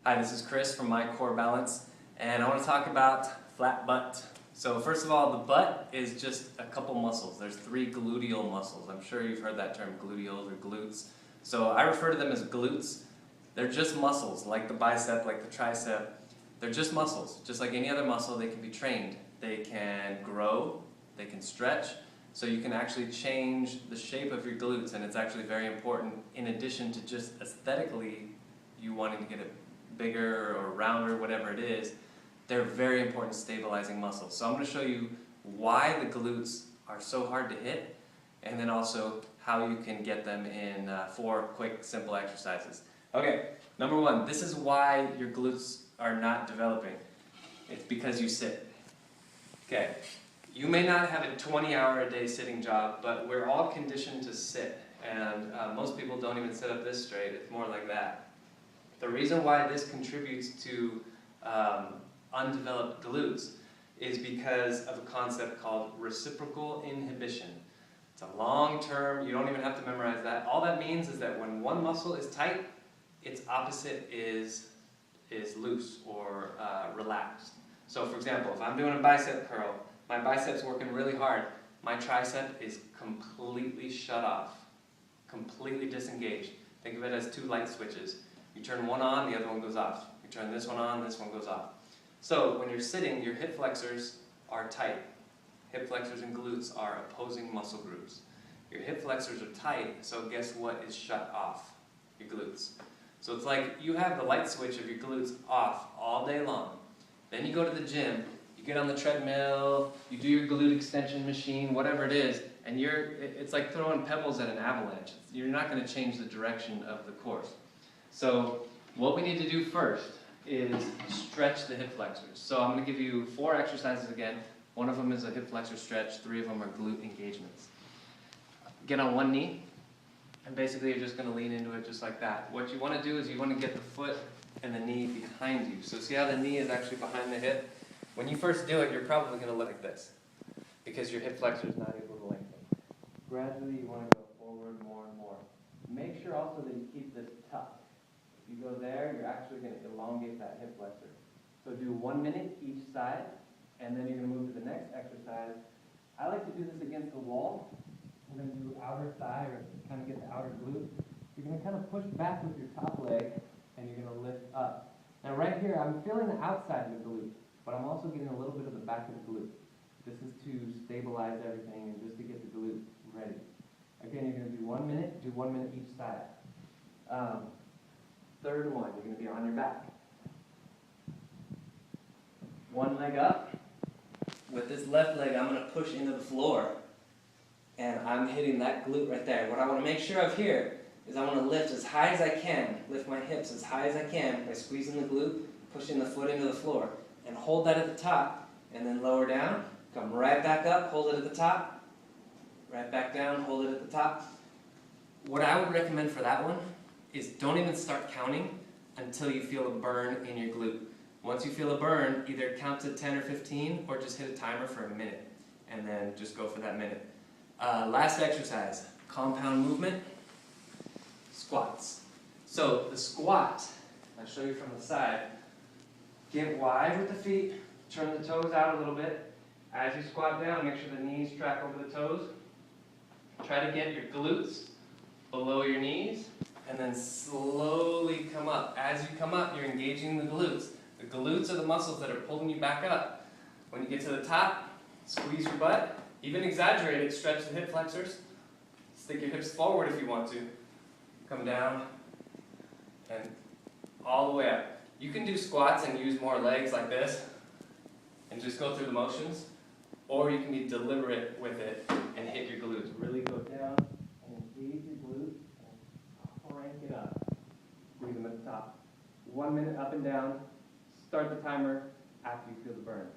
Hi, this is Chris from My Core Balance, and I want to talk about flat butt. So first of all, the butt is just a couple muscles. There's 3 gluteal muscles. I'm sure you've heard that term, gluteals or glutes. So I refer to them as glutes. They're just muscles, like the bicep, like the tricep. They're just muscles. Just like any other muscle, they can be trained. They can grow, they can stretch, so you can actually change the shape of your glutes, and it's actually very important in addition to just aesthetically you wanting to get it bigger or rounder, whatever it is. They're very important stabilizing muscles. So I'm going to show you why the glutes are so hard to hit, and then also how you can get them in 4 quick, simple exercises. Okay, number 1, this is why your glutes are not developing. It's because you sit. Okay, you may not have a 20-hour-a-day sitting job, but we're all conditioned to sit, and most people don't even sit up this straight. It's more like that. The reason why this contributes to undeveloped glutes is because of a concept called reciprocal inhibition. It's a long term, you don't even have to memorize that. All that means is that when one muscle is tight, its opposite is loose or relaxed. So for example, if I'm doing a bicep curl, my bicep's working really hard, my tricep is completely shut off, completely disengaged. Think of it as 2 light switches. You turn one on, the other one goes off. You turn this one on, this one goes off. So when you're sitting, your hip flexors are tight. Hip flexors and glutes are opposing muscle groups. Your hip flexors are tight, so guess what is shut off? Your glutes. So it's like you have the light switch of your glutes off all day long. Then you go to the gym, you get on the treadmill, you do your glute extension machine, whatever it is, and it's like throwing pebbles at an avalanche. You're not going to change the direction of the course. So what we need to do first is stretch the hip flexors. So I'm going to give you 4 exercises again. One of them is a hip flexor stretch, 3 of them are glute engagements. Get on one knee, and basically you're just going to lean into it just like that. What you want to do is you want to get the foot and the knee behind you. So see how the knee is actually behind the hip? When you first do it, you're probably going to look like this, because your hip flexor is not able to lengthen. Gradually you want to go forward more and more. Make sure also that you keep this tucked. If you go there, you're actually going to elongate that hip flexor. So do 1 minute each side, and then you're going to move to the next exercise. I like to do this against the wall. We're going to do outer thigh, or kind of get the outer glute. You're going to kind of push back with your top leg, and you're going to lift up. Now right here, I'm feeling the outside of the glute, but I'm also getting a little bit of the back of the glute. This is to stabilize everything and just to get the glute ready. Again, you're going to do 1 minute, do 1 minute each side. Third one, you're going to be on your back. One leg up. With this left leg, I'm going to push into the floor. And I'm hitting that glute right there. What I want to make sure of here is I want to lift as high as I can, lift my hips as high as I can by squeezing the glute, pushing the foot into the floor. And hold that at the top, and then lower down, come right back up, hold it at the top, right back down, hold it at the top. What I would recommend for that one is don't even start counting until you feel a burn in your glute. Once you feel a burn, either count to 10 or 15 or just hit a timer for a minute and then just go for that minute. Last exercise, compound movement, squats. So the squat, I'll show you from the side. Get wide with the feet, turn the toes out a little bit. As you squat down, make sure the knees track over the toes. Try to get your glutes below your knees, and then slowly come up. As you come up, you're engaging the glutes. The glutes are the muscles that are pulling you back up. When you get to the top, squeeze your butt. Even exaggerate it, stretch the hip flexors. Stick your hips forward if you want to. Come down, and all the way up. You can do squats and use more legs like this, and just go through the motions, or you can be deliberate with it and hit your glutes. Really go down and engage your glutes and crank it up. Squeeze them at the top. 1 minute up and down. Start the timer after you feel the burn.